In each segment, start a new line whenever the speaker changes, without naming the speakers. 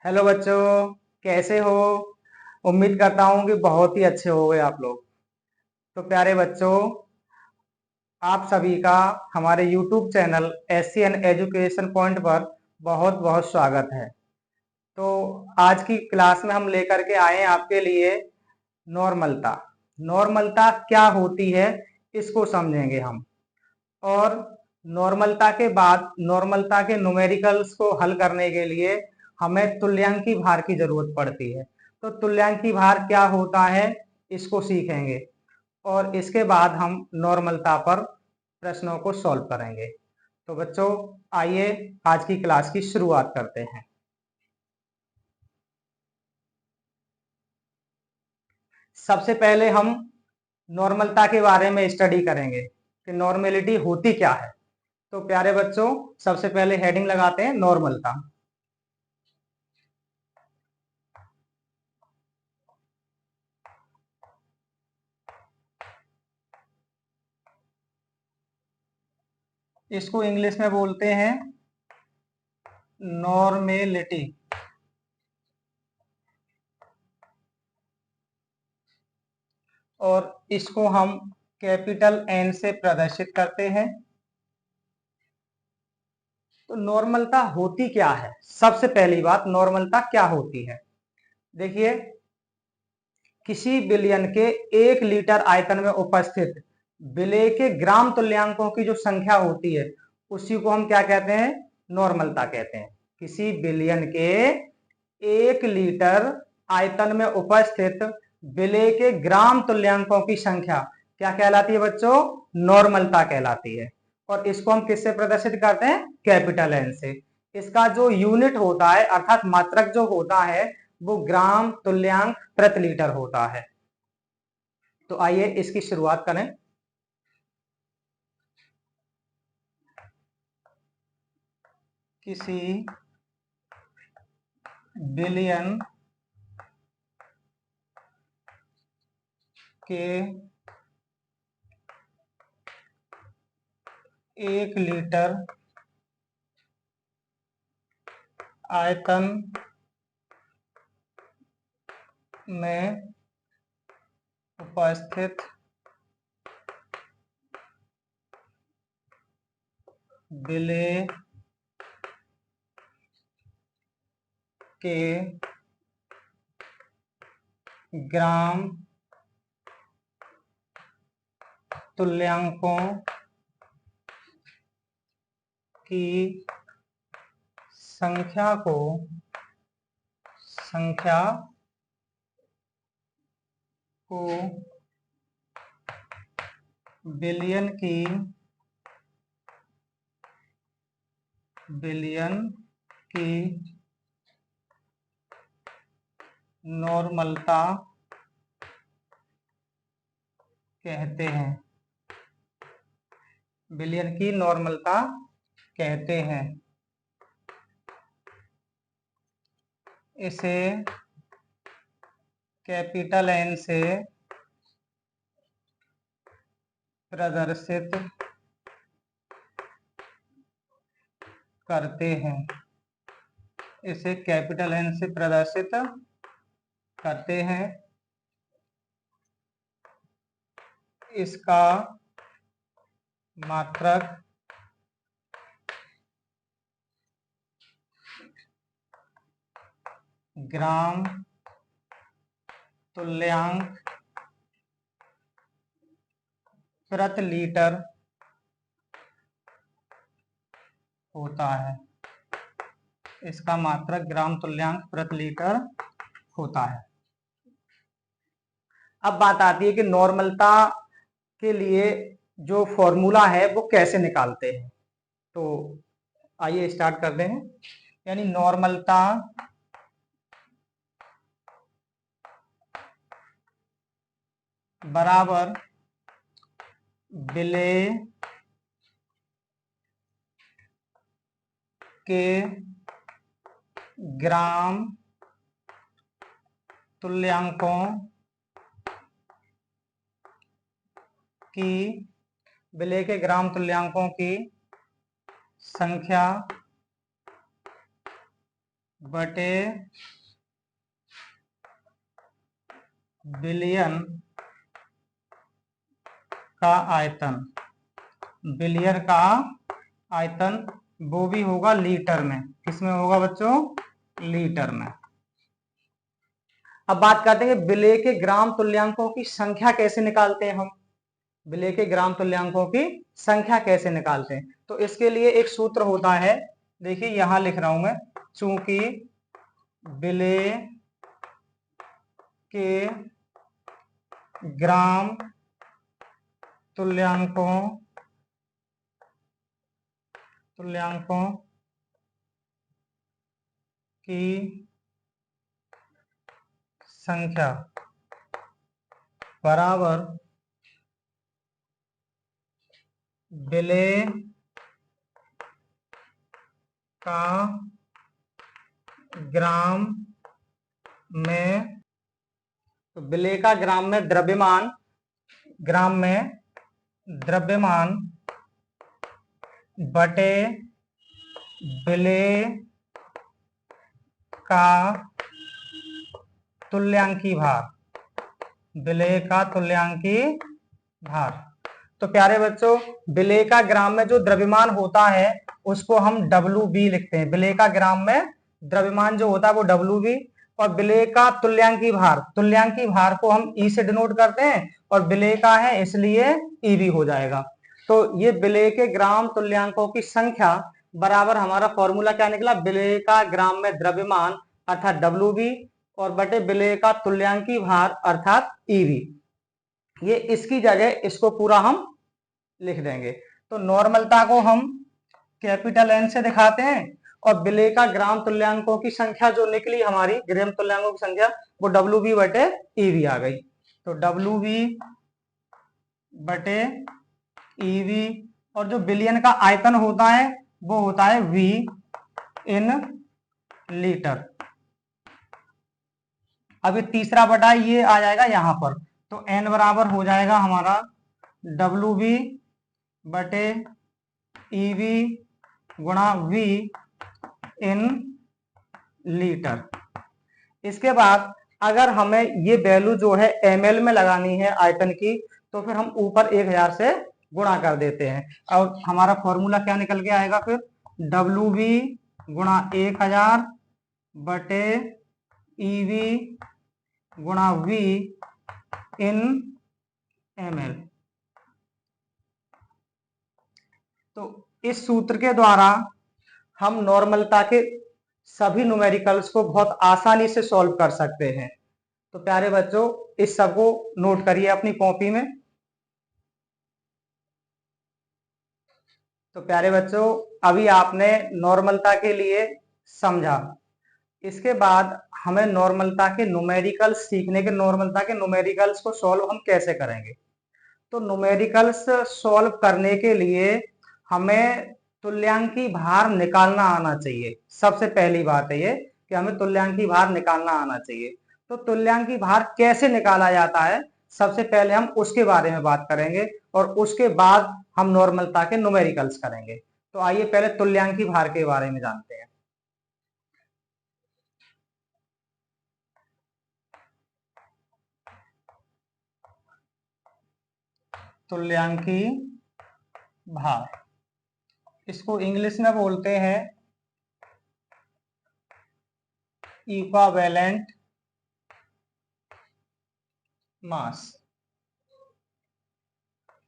Hello बच्चों, कैसे हो? उम्मीद करता हूँ कि बहुत ही अच्छे होंगे आप लोग। तो प्यारे बच्चों, आप सभी का हमारे YouTube channel SCN education point पर बहुत बहुत स्वागत है। तो आज की क्लास में हम लेकर के आए हैं आपके लिए नॉर्मलता। नॉर्मलता क्या होती है, इसको समझेंगे हम। और नॉर्मलता के बाद नॉर्मलता के न्यूमेरिकल्स को हल करने के लिए हमें तुल्यांकी भार की जरूरत पड़ती है। तो तुल्यांकी भार क्या होता है, इसको सीखेंगे और इसके बाद हम नॉर्मलता पर प्रश्नों को सॉल्व करेंगे। तो बच्चों, आइए आज की क्लास की शुरुआत करते हैं। सबसे पहले हम नॉर्मलता के बारे में स्टडी करेंगे कि नॉर्मेलिटी होती क्या है। तो प्यारे बच्चों, सबसे पहले हेडिंग लगाते हैं नॉर्मलता। इसको इंग्लिश में बोलते हैं नॉर्मेलिटी। और इसको हम कैपिटल एन से प्रदर्शित करते हैं। तो नॉर्मलता होती क्या है? सबसे पहली बात, नॉर्मलता क्या होती है? देखिए, किसी विलयन के 1 लीटर आयतन में उपस्थित विलेय के ग्राम तुल्यांकों की जो संख्या होती है, उसी को हम क्या कहते हैं? नॉर्मलता कहते हैं। किसी विलयन के 1 लीटर आयतन में उपस्थित विलेय के ग्राम तुल्यांकों की संख्या क्या कहलाती है बच्चों? नॉर्मलता कहलाती है। और इसको हम किससे प्रदर्शित करते हैं? कैपिटल एन से। इसका जो यूनिट होता है अर्थात मात्रक जो होता है, वो ग्राम तुल्यांक प्रति लीटर होता है। तो आइए इसकी शुरुआत करें। किसी बिलियन के 1 लीटर आयतन में उपस्थित विलेय के ग्राम तुल्यांकों की संख्या को बिलियन की नॉर्मलता कहते हैं। बिलियन की नॉर्मलता कहते हैं। इसे कैपिटल एन से प्रदर्शित करते हैं। इसे कैपिटल एन से प्रदर्शित करते हैं। इसका मात्रक ग्राम तुल्यांक प्रति लीटर होता है। इसका मात्रक ग्राम तुल्यांक प्रति लीटर होता है। अब बात आती है कि नॉर्मलता के लिए जो फॉर्मूला है वो कैसे निकालते हैं। तो आइए स्टार्ट करते हैं। यानी नॉर्मलता बराबर विलेय के ग्राम तुल्यांकों की विलेय के ग्राम तुल्यांकों की संख्या बटे बिलियन का आयतन। बिलियन का आयतन वो भी होगा लीटर में। किसमें होगा बच्चों? लीटर में। अब बात करते हैं कि विलेय के ग्राम तुल्यांकों की संख्या कैसे निकालते हैं हम। विलेय के ग्राम तुल्यांकों की संख्या कैसे निकालते हैं? तो इसके लिए एक सूत्र होता है, देखिए यहां लिख रहा हूं मैं। चूंकि विलेय के ग्राम तुल्यांकों की संख्या बराबर विलेय का ग्राम में, तो विलेय का ग्राम में द्रव्यमान, बटे विलेय का तुल्यांकी भार। विलेय का तुल्यांकी भार। तो प्यारे बच्चों, विलेय का ग्राम में जो द्रव्यमान होता है उसको हम WB लिखते हैं। विलेय का ग्राम में द्रव्यमान जो होता है वो WB, और विलेय का तुल्यांकी भार को हम E से डिनोट करते हैं, और विलेय का है इसलिए EB हो जाएगा। तो ये विलेय के ग्राम तुल्यांकों की संख्या बराबर हमारा फॉर्मूला क्या निकला? विलेय का ग्राम में द्रव्यमान अर्थात WB और बटे विलेय का तुल्यांकी भार अर्थात EB। ये इसकी जगह इसको पूरा हम लिख देंगे। तो नॉर्मलता को हम कैपिटल N से दिखाते हैं, और विलेय का ग्राम तुल्यांकों की संख्या जो निकली हमारी, ग्राम तुल्यांकों की संख्या, वो WB बटे EB आ गई। तो WB बटे EB, और जो बिलियन का आयतन होता है वो होता है V इन लीटर। अभी तीसरा बटा ये आ जाएगा यहां पर, तो N बराबर हो जाएगा हमारा WB बटे EB गुणा V इन लीटर। इसके बाद अगर हमें ये वैल्यू जो है ml में लगानी है आयतन की, तो फिर हम ऊपर 1000 से गुणा कर देते हैं, और हमारा फॉर्मूला क्या निकल के आएगा फिर? WB गुणा 1000 बटे EB गुणा V इन ml। तो इस सूत्र के द्वारा हम नॉर्मलता के सभी न्यूमेरिकल्स को बहुत आसानी से सॉल्व कर सकते हैं। तो प्यारे बच्चों, इस सब को नोट करिए अपनी कॉपी में। तो प्यारे बच्चों, अभी आपने नॉर्मलता के लिए समझा। इसके बाद हमें नॉर्मलता के न्यूमेरिकल्स सीखने के, नॉर्मलता के न्यूमेरिकल्स को सॉल्व हम कैसे करेंगे। तो न्यूमेरिकल्स सॉल्व करने के लिए हमें तुल्यांकी भार निकालना आना चाहिए। सबसे पहली बात है ये कि हमें तुल्यांकी भार निकालना आना चाहिए। तो तुल्यांकी भार कैसे निकाला जाता है, सबसे पहले हम उसके बारे में बात करेंगे, और उसके बाद हम नॉर्मलता के न्यूमेरिकल्स करेंगे। तो आइए पहले तुल्यांकी भार के बारे में जानते हैं। तुल्यांकी भार, इसको इंग्लिश में बोलते हैं इक्विवेलेंट मास,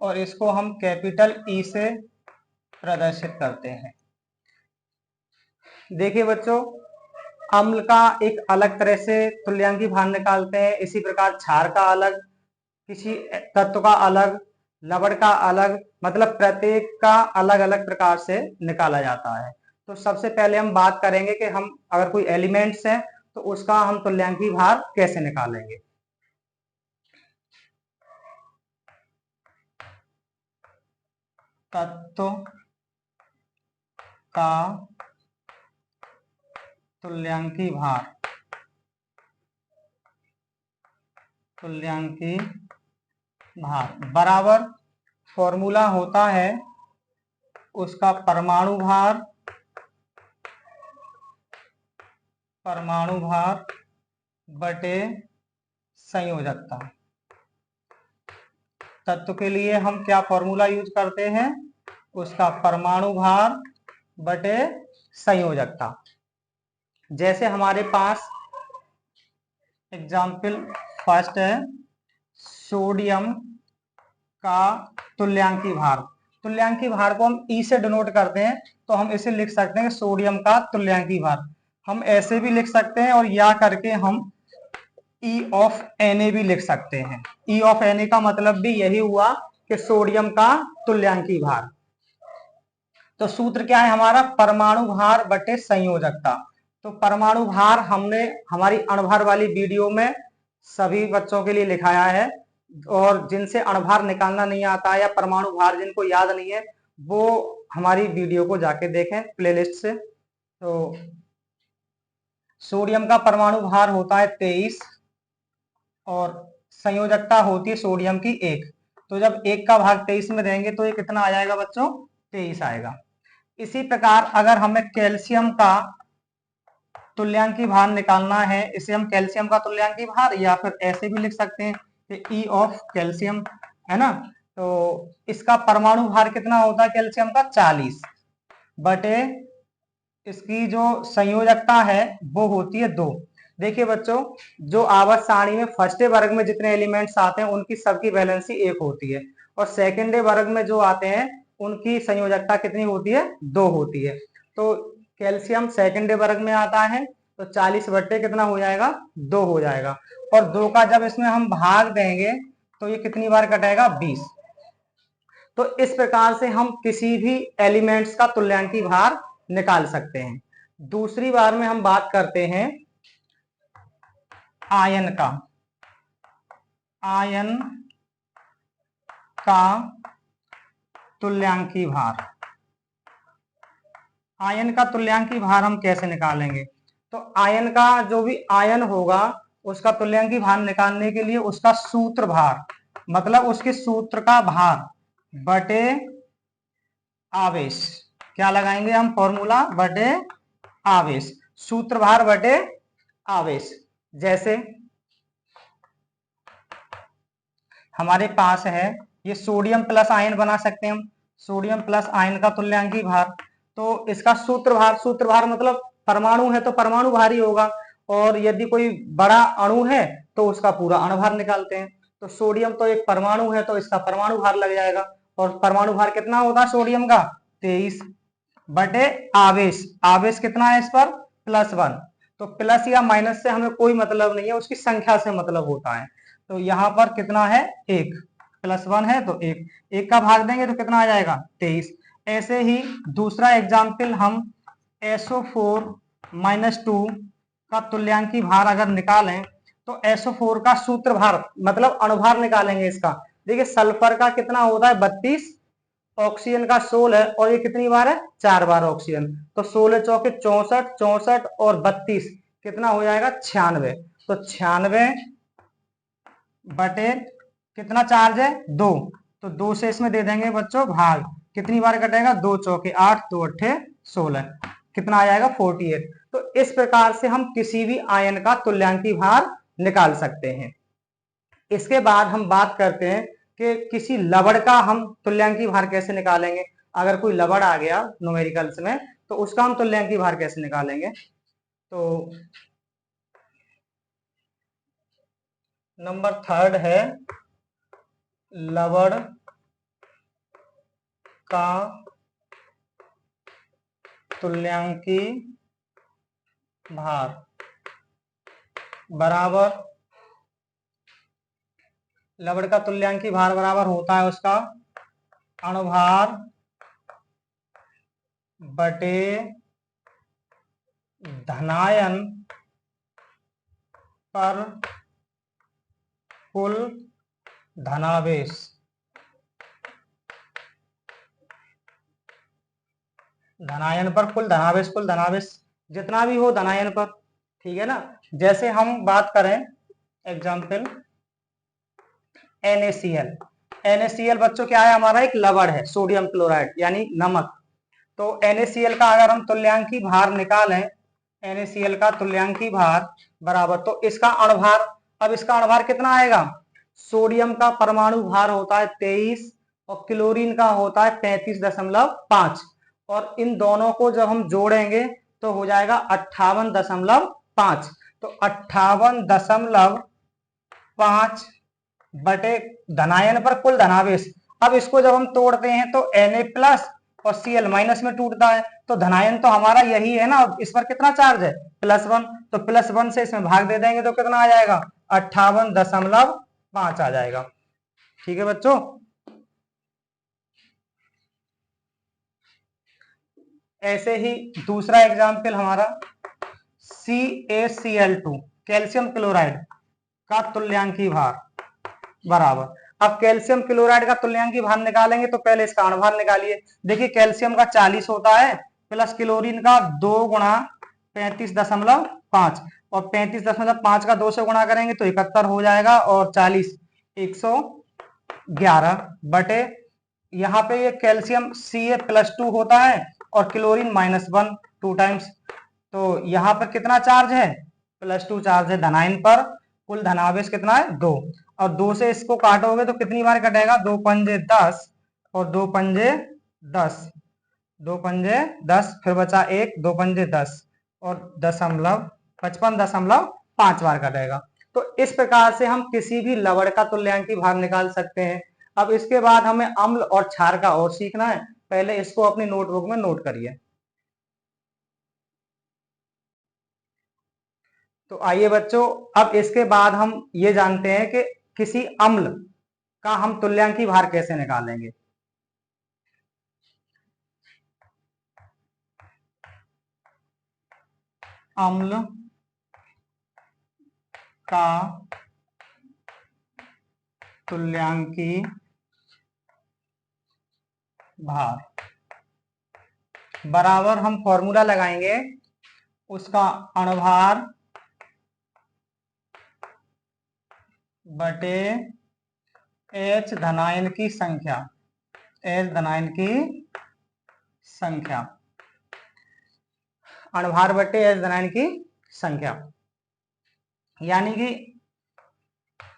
और इसको हम कैपिटल E से प्रदर्शित करते हैं। देखिए बच्चों, अम्ल का एक अलग तरह से तुल्यांकी भार निकालते हैं, इसी प्रकार क्षार का अलग, किसी तत्व का अलग, लवण का अलग, मतलब प्रत्येक का अलग अलग प्रकार से निकाला जाता है। तो सबसे पहले हम बात करेंगे कि हम अगर कोई एलिमेंट्स है तो उसका हम तुल्यांकी भार कैसे निकालेंगे। तत्व का तुल्यांकी भार बराबर फॉर्मूला होता है उसका परमाणु भार परमाणु भार बटे संयोजकता। तत्व के लिए हम क्या फॉर्मूला यूज करते हैं, उसका परमाणु भार बटे संयोजकता। जैसे हमारे पास एग्जाम्पल फर्स्ट है सोडियम का तुल्यांकी भार। तुल्यांकी भार को हम ई से डिनोट करते हैं, तो हम इसे लिख सकते हैं सोडियम का तुल्यांकी भार। हम ऐसे भी लिख सकते हैं और या करके हम ई ऑफ Na भी लिख सकते हैं। ई ऑफ Na का मतलब भी यही हुआ कि सोडियम का तुल्यांकी भार। तो सूत्र क्या है हमारा, परमाणु भार बटे संयोजकता। तो परमाणु भार हमने हमारी अणुभार वाली वीडियो में सभी बच्चों के लिए लिखाया है, और जिनसे अणुभार निकालना नहीं आता है या परमाणु भार जिनको याद नहीं है, वो हमारी वीडियो को जाके देखें प्लेलिस्ट से। तो सोडियम का परमाणु भार होता है 23 और संयोजकता होती है सोडियम की 1। तो जब 1 का भाग 23 में देंगे तो ये कितना आ जाएगा बच्चों, 23 आएगा। इसी प्रकार अगर हमें कैल्शियम का तुल्यांकी भार निकालना है, इसे हम कैल्शियम का तुल्यांकी भार या फिर ऐसे भी लिख सकते हैं कि ई ऑफ कैल्शियम, है ना। तो इसका परमाणु भार कितना होता है कैल्शियम का, 40 बटे इसकी जो संयोजकता है वो होती है 2। देखिए बच्चों, जो आवर्त सारणी में फर्स्ट वर्ग में जितने एलिमेंट्स आते हैं उनकी सबकी वैलेंसी 1 होती है, और सेकेंड वर्ग में जो आते हैं उनकी संयोजकता कितनी होती है, 2 होती है। तो कैल्शियम सेकेंड वर्ग में आता है, तो 40 बट्टे कितना हो जाएगा, 2 हो जाएगा। और 2 का जब इसमें हम भाग देंगे तो ये कितनी बार कटेगा, 20। तो इस प्रकार से हम किसी भी एलिमेंट्स का तुल्यांकी भार निकाल सकते हैं। दूसरी बार में हम बात करते हैं आयन का। आयन का तुल्यांकी भार। आयन का तुल्यांकी भार हम कैसे निकालेंगे, तो आयन का जो भी आयन होगा उसका तुल्यांकी भार निकालने के लिए उसका सूत्र भार, मतलब उसके सूत्र का भार बटे आवेश, क्या लगाएंगे हम फॉर्मूला, बटे आवेश, सूत्र भार बटे आवेश। जैसे हमारे पास है ये सोडियम प्लस आयन बना सकते हैं हम, सोडियम प्लस आयन का तुल्यांकी भार। तो इसका सूत्र भार मतलब परमाणु है तो परमाणु भार ही होगा, और यदि कोई बड़ा अणु है तो उसका पूरा अणुभार निकालते हैं। तो सोडियम तो एक परमाणु है तो इसका परमाणु भार लग जाएगा, और परमाणु भार कितना होगा सोडियम का, 23 बटे आवेश। आवेश कितना है इस पर, +1। तो प्लस या माइनस से हमें कोई मतलब नहीं है, उसकी संख्या से मतलब होता है। तो यहाँ पर कितना है, 1, +1 है तो 1 का भाग देंगे तो कितना आ जाएगा, 23। ऐसे ही दूसरा एग्जाम्पल हम SO4-2 का तुल्यांकी भार अगर निकालें, तो SO4 का सूत्र भार मतलब अणुभार निकालेंगे इसका। देखिए सल्फर का कितना होता है, 32, ऑक्सीजन का 16 और ये कितनी बार है, 4 बार ऑक्सीजन। तो 16 चौके 64, 64 और 32 कितना हो जाएगा, 96। तो 96 बटे कितना चार्ज है, 2। तो 2 से इसमें दे देंगे बच्चों भाग, कितनी बार कटेगा, 2 चौके 8, 2 अट्ठे 16, कितना आ जाएगा, 48। तो इस प्रकार से हम किसी भी आयन का तुल्यांकी भार निकाल सकते हैं। इसके बाद हम बात करते हैं कि किसी लवण का हम तुल्यांकी भार कैसे निकालेंगे। अगर कोई लवण आ गया न्यूमेरिकल्स में तो उसका हम तुल्यांकी भार कैसे निकालेंगे। तो नंबर 3 है लवण का तुल्यांकी भार बराबर, लवण का तुल्यांकी भार बराबर होता है उसका अणुभार बटे धनायन पर कुल धनावेश। धनायन पर कुल धनावेश जितना भी हो धनायन पर, ठीक है ना। जैसे हम बात करें एग्जाम्पल NaCl। NaCl बच्चों क्या है, हमारा एक लवण है, सोडियम क्लोराइड यानी नमक। तो NaCl का अगर हम तुल्यांकी भार निकालें NaCl का तुल्यांकी भार बराबर, तो इसका अणुभार, अब इसका अणुभार कितना आएगा, सोडियम का परमाणु भार होता है 23 और क्लोरीन का होता है 35.5, और इन दोनों को जब हम जोड़ेंगे तो हो जाएगा 58.5। तो 58.5 बटे धनायन पर कुल धनावेश। अब इसको जब हम तोड़ते हैं तो Na प्लस और Cl माइनस में टूटता है, तो धनायन तो हमारा यही है ना, इस पर कितना चार्ज है, +1, तो +1 से इसमें भाग दे देंगे तो कितना आ जाएगा, 58.5 आ जाएगा। ठीक है बच्चों। ऐसे ही दूसरा एग्जाम्पल हमारा CaCl2 कैल्शियम क्लोराइड का तुल्यांकी भार बराबर। अब कैल्शियम क्लोराइड का तुल्यांकी भार निकालेंगे तो पहले इसका अणुभार निकालिए। देखिए कैल्शियम का 40 होता है प्लस क्लोरीन का 2 गुणा 35.5, और 35.5 का 2 से गुणा करेंगे तो 71 हो जाएगा, और 40 111 बटे, यहाँ पे ये कैल्शियम Ca+2 होता है और क्लोरीन -1 2 टाइम्स, तो यहाँ पर कितना चार्ज है, +2 चार्ज है धनायन पर, कुल धनावेश कितना है 2, और 2 से इसको काटोगे तो कितनी बार कटेगा, 2 पंजे 10 और 2 पंजे 10, 2 पंजे 10, फिर बचा 1, 2 पंजे 10 और 55.5 बार कटेगा। तो इस प्रकार से हम किसी भी लवण का तुल्यांकी भार निकाल सकते हैं। अब इसके बाद हमें अम्ल और क्षार का और सीखना है, पहले इसको अपनी नोटबुक में नोट करिए। तो आइए बच्चों, अब इसके बाद हम ये जानते हैं कि किसी अम्ल का हम तुल्यांकी भार कैसे निकालेंगे। अम्ल का तुल्यांकी भार बराबर, हम फॉर्मूला लगाएंगे, उसका अणुभार बटे H धनायन की संख्या, H धनायन की संख्या, अणुभार बटे H धनायन की संख्या। यानी कि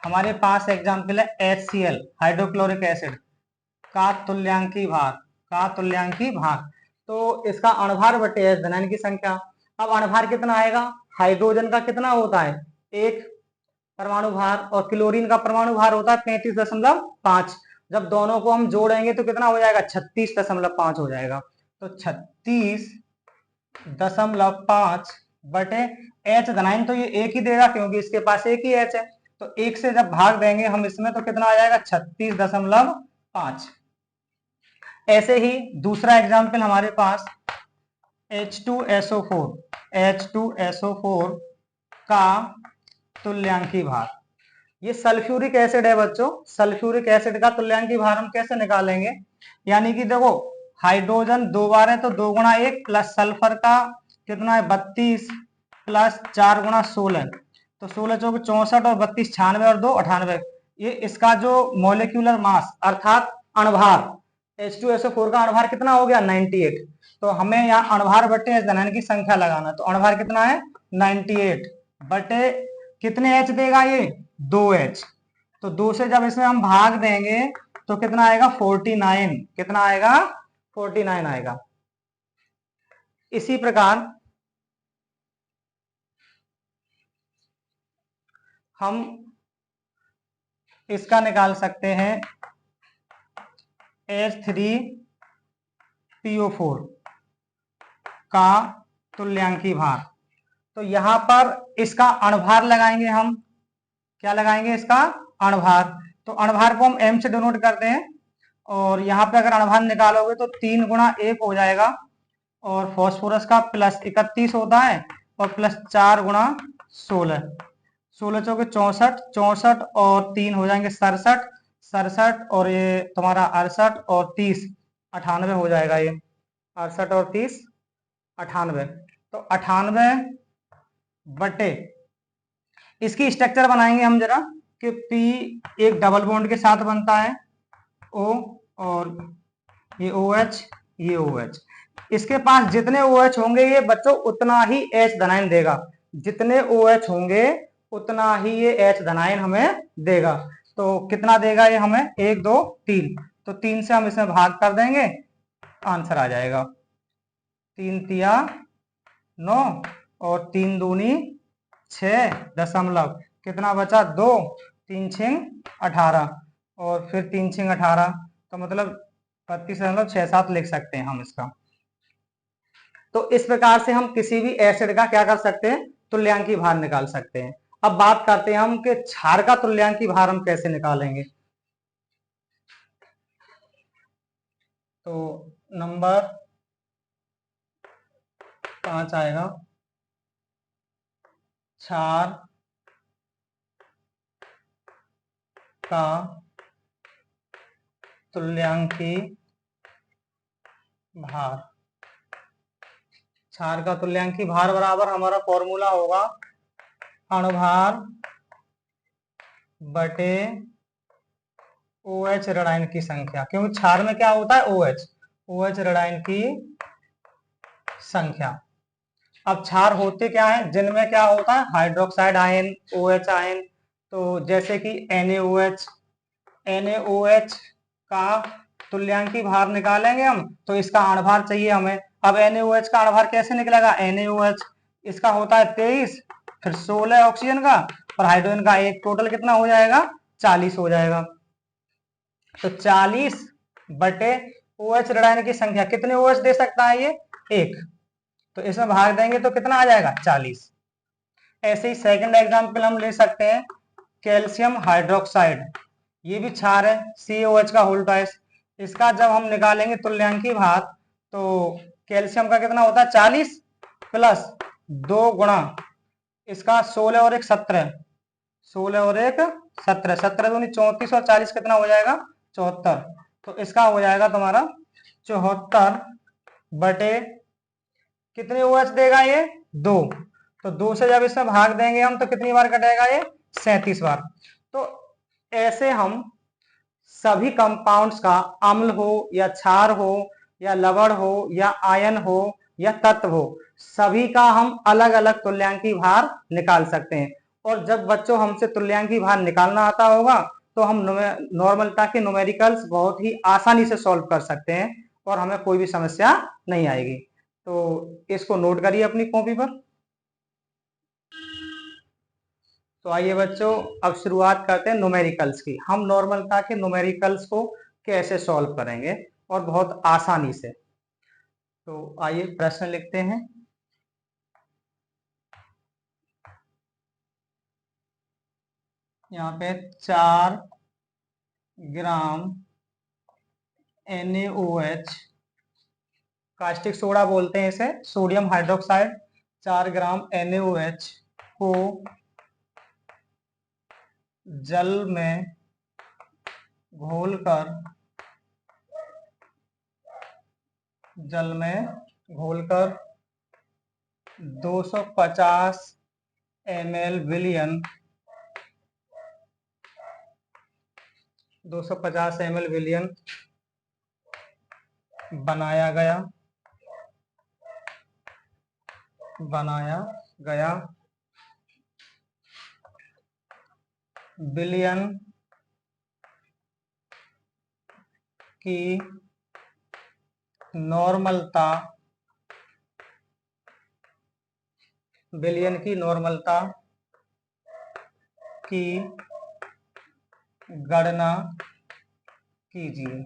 हमारे पास एग्जाम्पल है HCl हाइड्रोक्लोरिक एसिड का तुल्यांकी भार, तो इसका अणुभार बटे H धनायन की संख्या। अब अणुभार कितना आएगा, हाइड्रोजन का कितना होता है 1 परमाणु भार और क्लोरीन का परमाणु भार होता है 35.5, जब दोनों को हम जोड़ेंगे तो कितना हो जाएगा, 36.5 हो जाएगा। तो 36.5 बटे H धनायन, तो ये एक ही देगा क्योंकि इसके पास एक ही H है, तो एक से जब भाग देंगे हम इसमें तो कितना आ जाएगा 36.5। ऐसे ही दूसरा एग्जाम्पल हमारे पास H2SO4 का तुल्यांकी भार, ये सल्फ्यूरिक एसिड है बच्चों, सल्फ्यूरिक एसिड का तुल्यांकी भार हम कैसे निकालेंगे। यानी कि देखो हाइड्रोजन 2 बार है तो 2 गुणा 1 प्लस सल्फर का कितना है 32 प्लस 4 गुणा 16, तो 16 चौके 64 और 32 96 और 2 98, ये इसका जो मोलिक्यूलर मास अर्थात अणुभार H2SO4 का अणुभार कितना हो गया 98। तो हमें यहाँ अणुभार बटे H धनायन की संख्या लगाना, तो अणुभार कितना है 98 बटे कितने H देगा ये 2H, तो 2 से जब इसमें हम भाग देंगे तो कितना आएगा 49, कितना आएगा 49 आएगा। इसी प्रकार हम इसका निकाल सकते हैं H3PO4 का तुल्यांकी भार, तो यहां पर इसका अणुभार लगाएंगे हम, क्या लगाएंगे इसका अणुभार, तो अणुभार को हम m से डिनोट करते हैं, और यहाँ पे अगर अणुभार निकालोगे तो 3 गुणा 1 हो जाएगा, और फॉस्फोरस का प्लस 31 होता है और प्लस 4 गुणा 16, 16 चौके 64, 64 और 3 हो जाएंगे 67, 67 और ये तुम्हारा 68 और 30 98 हो जाएगा, ये 68 और 30 98, तो 98 बटे, इसकी स्ट्रक्चर बनाएंगे हम जरा कि P एक डबल बॉन्ड के साथ बनता है O, और ये OH ये OH, इसके पास जितने OH होंगे ये बच्चों उतना ही H धनायन देगा, जितने OH होंगे उतना ही ये H धनायन हमें देगा। तो कितना देगा ये हमें, 1 2 3, तो 3 से हम इसमें भाग कर देंगे, आंसर आ जाएगा 3 तिया 9 और 3 दूनी 6 दशमलव कितना बचा 2, 3 छिंग 18 और फिर 3 छिंग 18, तो मतलब 32.67 लिख सकते हैं हम इसका। तो इस प्रकार से हम किसी भी एसिड का क्या कर सकते हैं, तुल्यांकी भार निकाल सकते हैं। अब बात करते हैं हम कि क्षार का तुल्यांकी भार हम कैसे निकालेंगे। तो नंबर 5 आएगा, क्षार का तुल्यांकी भार। क्षार का तुल्यांकी भार बराबर हमारा फॉर्मूला होगा अणुभार बटे OH ऋणायन की संख्या, क्योंकि क्षार में क्या होता है OH ऋणायन की संख्या। अब क्षार होते क्या है, जिनमें क्या होता है हाइड्रोक्साइड आयन, OH आयन। तो जैसे कि NaOH का तुल्यांकी भार निकालेंगे हम, तो इसका आणभार चाहिए हमें। अब NaOH का आणभार कैसे निकलेगा, NaOH इसका होता है 23, फिर 16 ऑक्सीजन का और हाइड्रोजन का एक, टोटल कितना हो जाएगा 40 हो जाएगा। तो 40 बटे OH ऋणायन की संख्या, कितने OH दे सकता है ये, 1, तो इसमें भाग देंगे तो कितना आ जाएगा 40। ऐसे ही सेकंड एग्जांपल हम ले सकते हैं कैल्शियम हाइड्रोक्साइड, ये भी क्षार है CaOH का होल ट्वाइस। इसका जब हम निकालेंगे तुल्यांकी भार, तो कैल्शियम का कितना होता है 40 प्लस 2 गुणा इसका 16 और 1 17, 16 और 1 17, 17 दूनी 34 और 40 कितना हो जाएगा 74, तो इसका हो जाएगा तुम्हारा 74 बटे कितने OH देगा ये 2, तो 2 से जब इसमें भाग देंगे हम तो कितनी बार कटेगा ये 37 बार। तो ऐसे हम सभी कंपाउंड्स का, अम्ल हो या क्षार हो या लवण हो या आयन हो या तत्व हो, सभी का हम अलग अलग तुल्यांकी भार निकाल सकते हैं। और जब बच्चों हमसे तुल्यांकी भार निकालना आता होगा तो हम नॉर्मलता के न्यूमेरिकल्स बहुत ही आसानी से सॉल्व कर सकते हैं और हमें कोई भी समस्या नहीं आएगी। तो इसको नोट करिए अपनी कॉपी पर। तो आइए बच्चों अब शुरुआत करते हैं न्यूमेरिकल्स की। हम नॉर्मलता के न्यूमेरिकल्स को कैसे सॉल्व करेंगे और बहुत आसानी से। तो आइए प्रश्न लिखते हैं। यहाँ पे 4 ग्राम NaOH, कास्टिक सोडा बोलते हैं इसे, सोडियम हाइड्रोक्साइड, 4 ग्राम NaOH को जल में घोलकर 250 ml विलियन 250 ml विलियन बनाया गया विलियन की नॉर्मलता की गणना कीजिए।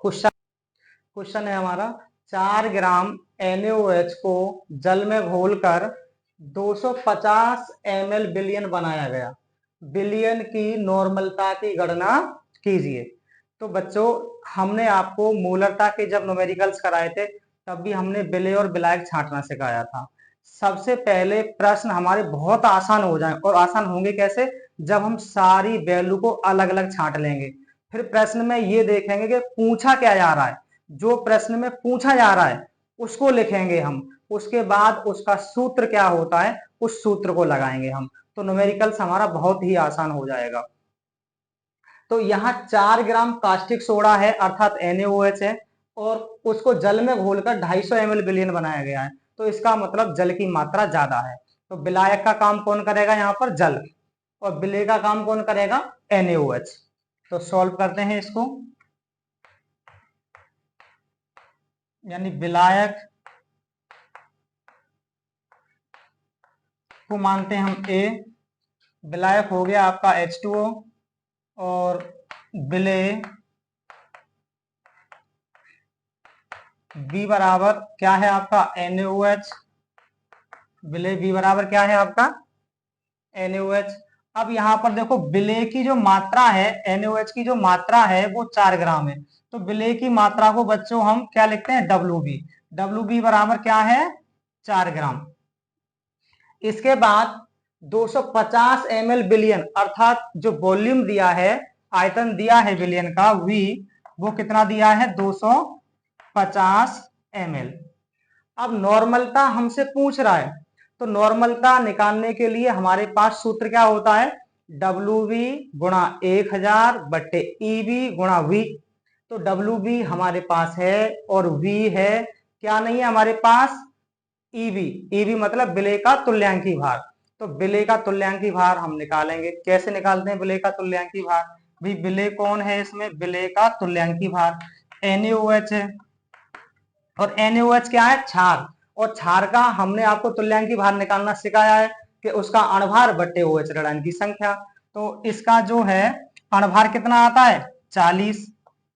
क्वेश्चन है हमारा 4 ग्राम NaOH को जल में घोलकर 250 ml विलियन बनाया गया, विलियन की नॉर्मलता की गणना कीजिए। तो बच्चों हमने आपको मोलरता के जब न्यूमेरिकल्स कराए थे तब भी हमने विलेय और विलायक छांटना सिखाया था। सबसे पहले प्रश्न हमारे बहुत आसान हो जाए, और आसान होंगे कैसे, जब हम सारी वैल्यू को अलग अलग छांट लेंगे। फिर प्रश्न में ये देखेंगे कि पूछा क्या जा रहा है, जो प्रश्न में पूछा जा रहा है उसको लिखेंगे हम, उसके बाद उसका सूत्र क्या होता है उस सूत्र को लगाएंगे हम, तो न्यूमेरिकल्स हमारा बहुत ही आसान हो जाएगा। तो यहाँ 4 ग्राम कास्टिक सोडा है अर्थात NaOH है, और उसको जल में घोलकर 250 ml विलयन बनाया गया है। तो इसका मतलब जल की मात्रा ज्यादा है। तो विलायक का काम कौन करेगा यहाँ पर? जल। और विलेय का काम कौन करेगा? NaOH। तो सॉल्व करते हैं इसको, यानी विलायक को मानते हैं हम A। विलायक हो गया आपका H2O, और विलेय B बराबर क्या है आपका? NaOH। विलेय B बराबर क्या है आपका? NaOH। अब यहाँ पर देखो विलेय की जो मात्रा है, NaOH की जो मात्रा है वो 4 ग्राम है। तो विलेय की मात्रा को बच्चों हम क्या लिखते हैं? WB। WB बराबर क्या है? 4 ग्राम। इसके बाद 250 ml विलयन अर्थात जो वॉल्यूम दिया है, आयतन दिया है विलयन का V, वो कितना दिया है? 250 ml। अब नॉर्मलता हमसे पूछ रहा है, तो नॉर्मलता निकालने के लिए हमारे पास सूत्र क्या होता है? WB गुणा 1000 बट्टे EB गुणा V। तो WB हमारे पास है और V है, क्या नहीं है हमारे पास? EB मतलब विलेय का तुल्यांकी भार। तो विलेय का तुल्यांकी भार हम निकालेंगे। कैसे निकालते हैं विलेय का तुल्यांकी भार? भाई विलेय कौन है इसमें? विलेय का तुल्यांकी भार NaOH है, और NaOH क्या है? क्षार। और क्षार का हमने आपको तुल्यांकी भार निकालना सिखाया है कि उसका अणुभार बट्टे OH ऋणांक की संख्या। तो इसका जो है अणुभार कितना आता है? 40।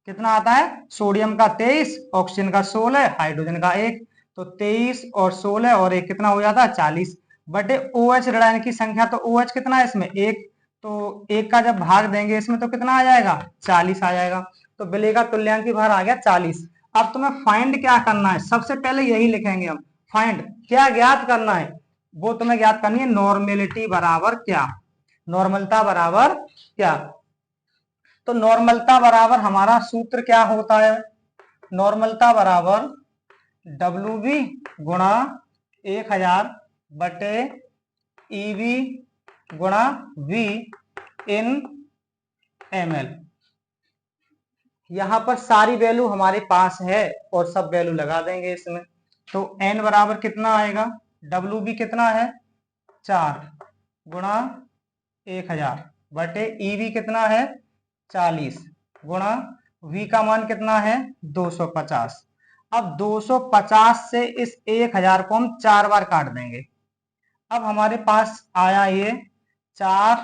कितना आता है? सोडियम का 23, ऑक्सीजन का 16, हाइड्रोजन का 1। तो 23 और 16 और 1 कितना हो जाता है? 40 बटे OH ऋणांक की संख्या। तो OH कितना है इसमें? 1। तो 1 का जब भाग देंगे इसमें तो कितना आ जाएगा? 40 आ जाएगा। तो विलेय का तुल्यांकी भार आ गया 40। अब तुम्हें फाइंड क्या करना है? सबसे पहले यही लिखेंगे हम। फाइंड क्या ज्ञात करना है? वो तुम्हें ज्ञात करनी है नॉर्मेलिटी बराबर क्या, नॉर्मलता बराबर क्या। तो नॉर्मलता बराबर हमारा सूत्र क्या होता है? नॉर्मलता बराबर WB गुणा 1000 बटे EB गुणा V इन ml। यहां पर सारी वैल्यू हमारे पास है और सब वैल्यू लगा देंगे इसमें। तो n बराबर कितना आएगा? WB कितना है? 4 गुणा 1000 बटे EB कितना है? 40 गुणा V का मान कितना है? 250। अब 250 से इस 1000 को हम 4 बार काट देंगे। अब हमारे पास आया ये 4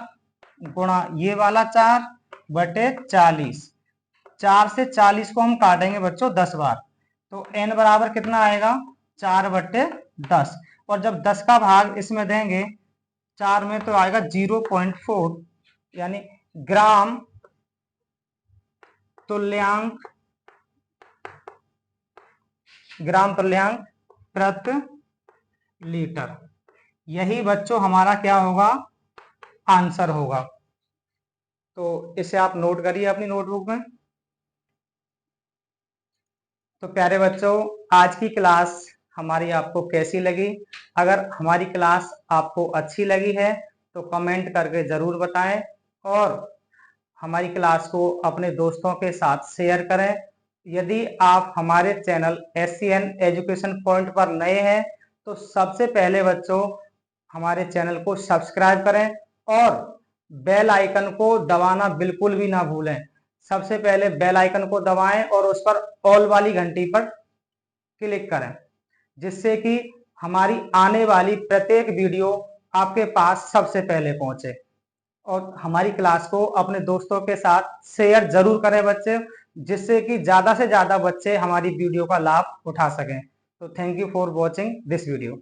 गुणा ये वाला 4 बटे 40। 4 से 40 को हम काटेंगे बच्चों 10 बार। तो n बराबर कितना आएगा? 4 बटे 10। और जब 10 का भाग इसमें देंगे 4 में तो आएगा 0.4, यानी ग्राम तुल्यांक प्रति लीटर। यही बच्चों हमारा क्या होगा? आंसर होगा। तो इसे आप नोट करिए अपनी नोटबुक में। तो प्यारे बच्चों, आज की क्लास हमारी आपको कैसी लगी? अगर हमारी क्लास आपको अच्छी लगी है तो कमेंट करके जरूर बताएं, और हमारी क्लास को अपने दोस्तों के साथ शेयर करें। यदि आप हमारे चैनल SCN एजुकेशन पॉइंट पर नए हैं तो सबसे पहले बच्चों हमारे चैनल को सब्सक्राइब करें और बेल आइकन को दबाना बिल्कुल भी ना भूलें। सबसे पहले बेल आइकन को दबाएं और उस पर ऑल वाली घंटी पर क्लिक करें, जिससे कि हमारी आने वाली प्रत्येक वीडियो आपके पास सबसे पहले पहुंचे। और हमारी क्लास को अपने दोस्तों के साथ शेयर जरूर करें बच्चे, जिससे कि ज्यादा से ज्यादा बच्चे हमारी वीडियो का लाभ उठा सकें। तो thank you for watching this video.